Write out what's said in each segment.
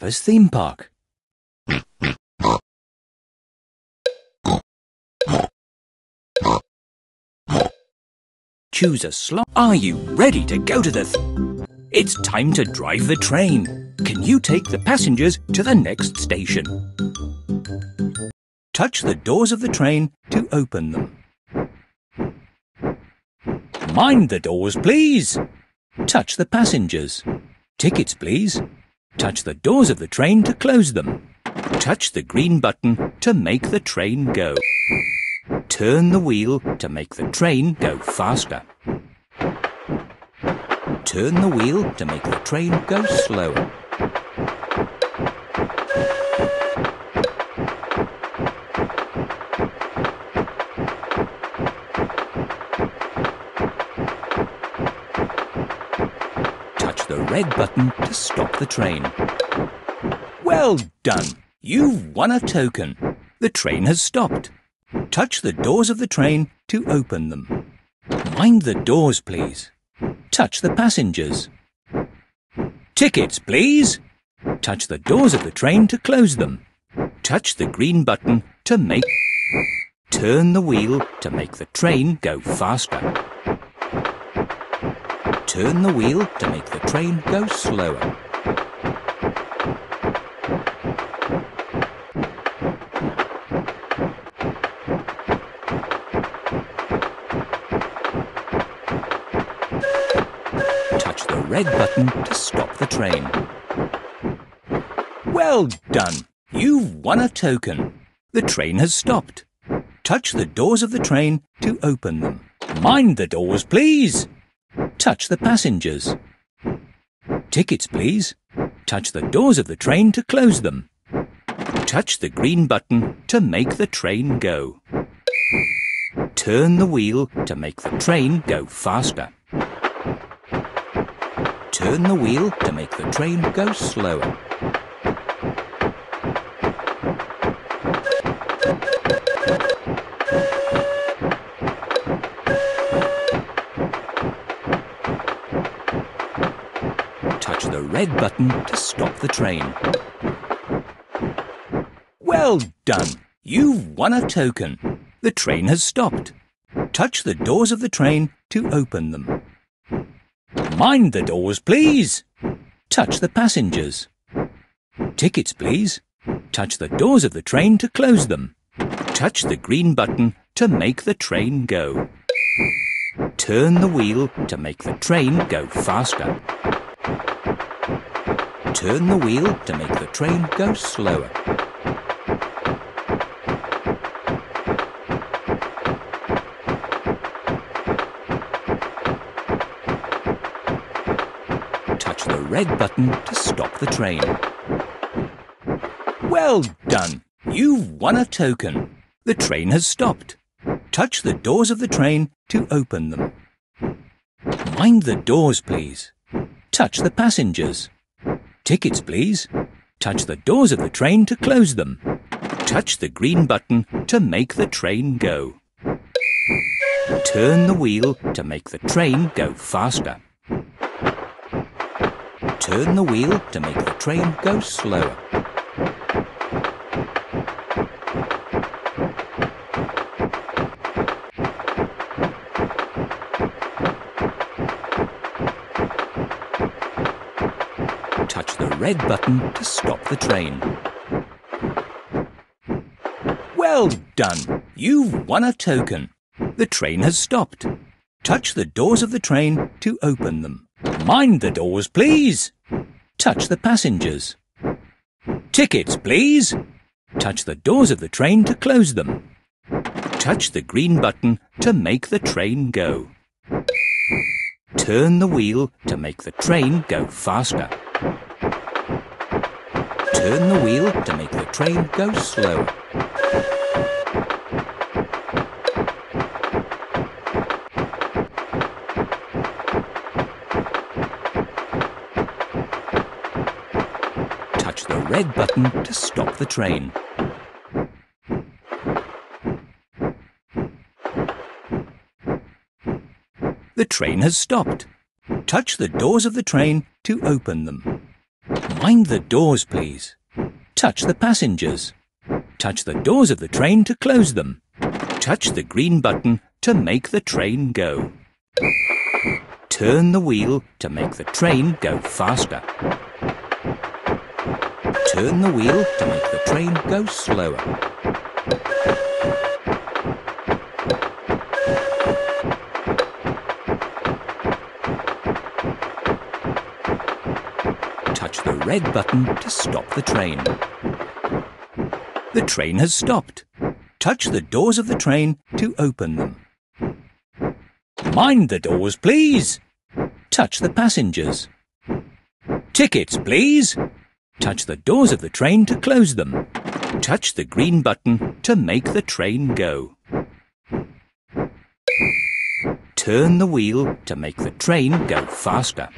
Peppa's theme park. Choose a slot. Are you ready to go to the... It's time to drive the train. Can you take the passengers to the next station? Touch the doors of the train to open them. Mind the doors, please. Touch the passengers. Tickets, please. Touch the doors of the train to close them. Touch the green button to make the train go. Turn the wheel to make the train go faster. Turn the wheel to make the train go slower. Touch the red button to stop the train. Well done! You've won a token. The train has stopped. Touch the doors of the train to open them. Mind the doors, please. Touch the passengers. Tickets, please. Touch the doors of the train to close them. Touch the green button to make... Turn the wheel to make the train go faster. Turn the wheel to make the train go slower. Touch the red button to stop the train. Well done! You've won a token. The train has stopped. Touch the doors of the train to open them. Mind the doors, please. Touch the passengers. Tickets, please. Touch the doors of the train to close them. Touch the green button to make the train go. Turn the wheel to make the train go faster. Turn the wheel to make the train go slower. Touch the red button to stop the train. Well done! You've won a token. The train has stopped. Touch the doors of the train to open them. Mind the doors, please. Touch the passengers. Tickets, please. Touch the doors of the train to close them. Touch the green button to make the train go. Turn the wheel to make the train go faster. Turn the wheel to make the train go slower. Touch the red button to stop the train. Well done! You've won a token. The train has stopped. Touch the doors of the train to open them. Mind the doors, please. Touch the passengers. Tickets, please. Touch the doors of the train to close them. Touch the green button to make the train go. Turn the wheel to make the train go faster. Turn the wheel to make the train go slower. Touch the red button to stop the train. Well done! You've won a token. The train has stopped. Touch the doors of the train to open them. Mind the doors, please. Touch the passengers. Tickets, please. Touch the doors of the train to close them. Touch the green button to make the train go. Turn the wheel to make the train go faster. Turn the wheel to make the train go slower. Touch the red button to stop the train. The train has stopped. Touch the doors of the train to open them. Mind the doors, please. Touch the passengers. Touch the doors of the train to close them. Touch the green button to make the train go. Turn the wheel to make the train go faster. Turn the wheel to make the train go slower. Touch the red button to stop the train. The train has stopped. Touch the doors of the train to open them. Mind the doors, please. Touch the passengers. Tickets, please. Touch the doors of the train to close them. Touch the green button to make the train go. Turn the wheel to make the train go faster.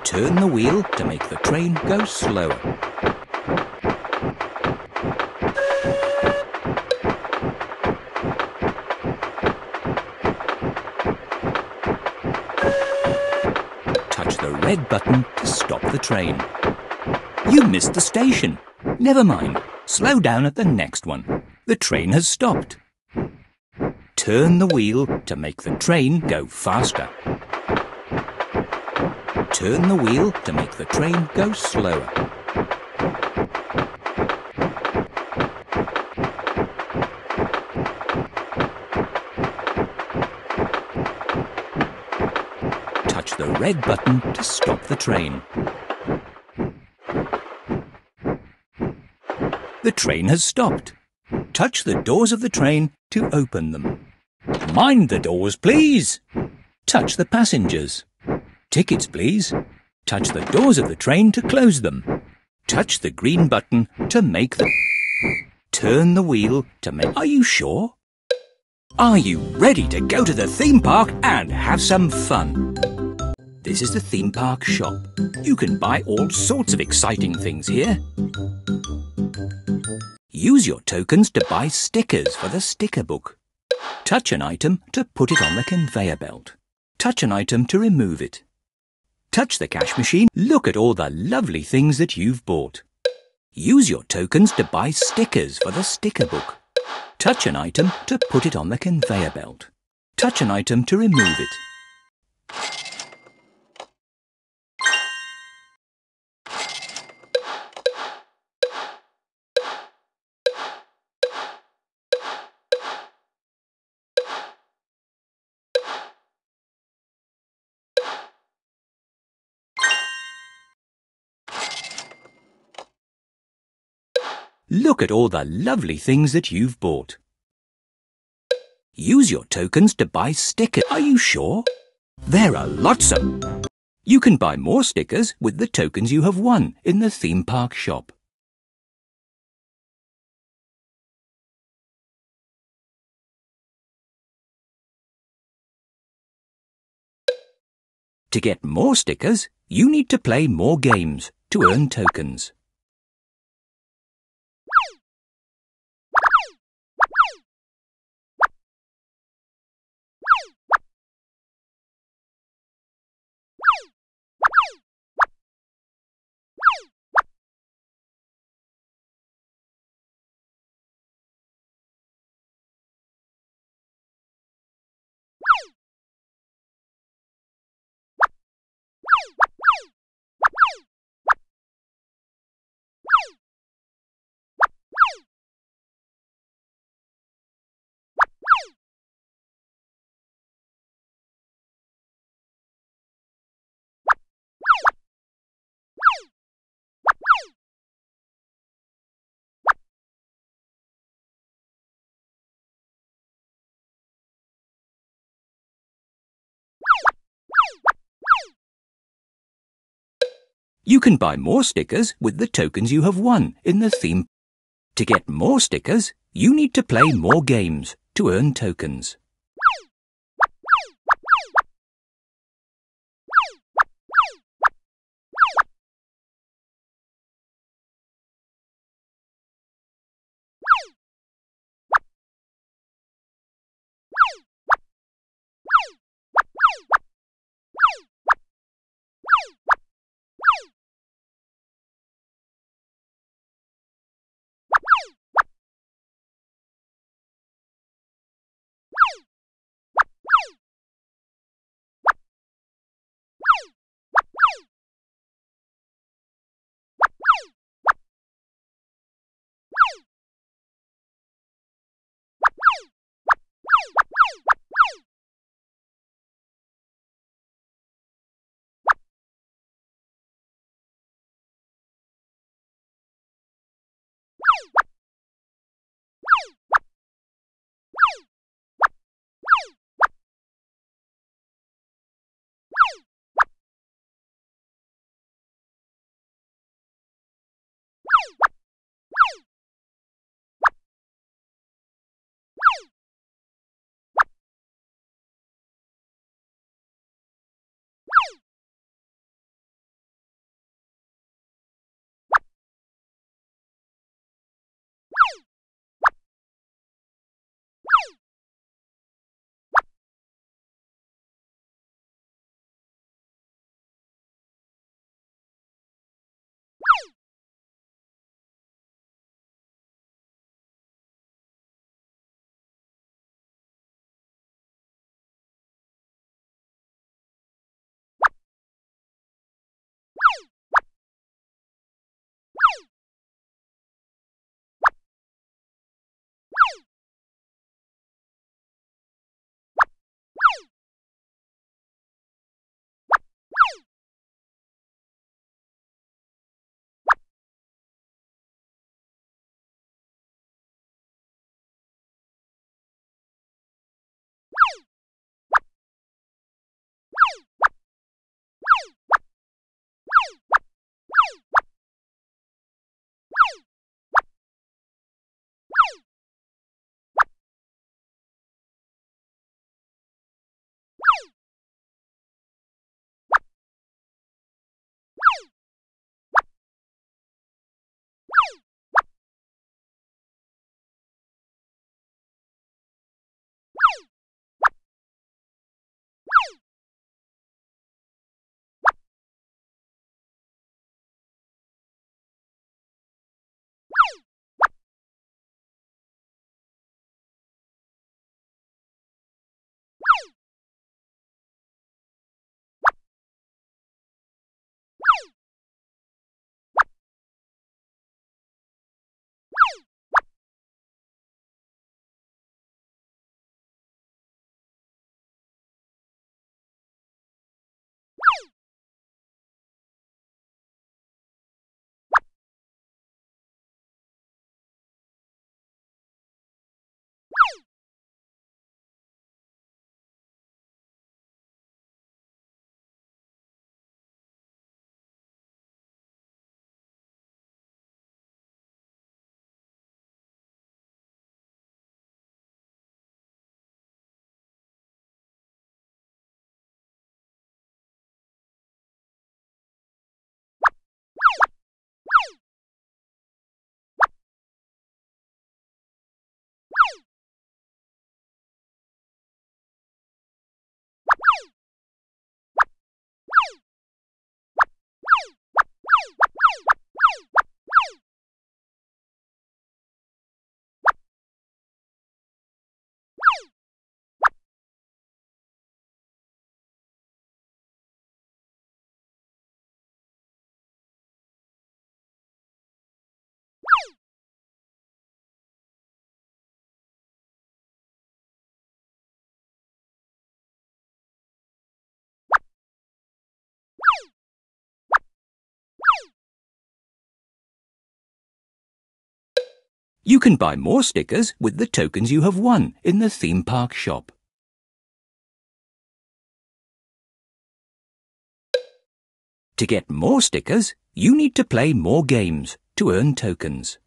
Turn the wheel to make the train go slower. Touch the red button to stop the train. You missed the station. Never mind. Slow down at the next one. The train has stopped. Turn the wheel to make the train go faster. Turn the wheel to make the train go slower. Touch the red button to stop the train. The train has stopped. Touch the doors of the train to open them. Mind the doors, please. Touch the passengers. Tickets, please. Touch the doors of the train to close them. Touch the green button to make the... Turn the wheel to make... Are you sure? Are you ready to go to the theme park and have some fun? This is the theme park shop. You can buy all sorts of exciting things here. Use your tokens to buy stickers for the sticker book. Touch an item to put it on the conveyor belt. Touch an item to remove it. Touch the cash machine. Look at all the lovely things that you've bought. Use your tokens to buy stickers for the sticker book. Touch an item to put it on the conveyor belt. Touch an item to remove it. Look at all the lovely things that you've bought. Use your tokens to buy stickers. Are you sure? There are lots of... You can buy more stickers with the tokens you have won in the theme park shop. To get more stickers, you need to play more games to earn tokens. You can buy more stickers with the tokens you have won in the theme. To get more stickers, you need to play more games to earn tokens. You can buy more stickers with the tokens you have won in the theme park shop. To get more stickers, you need to play more games to earn tokens.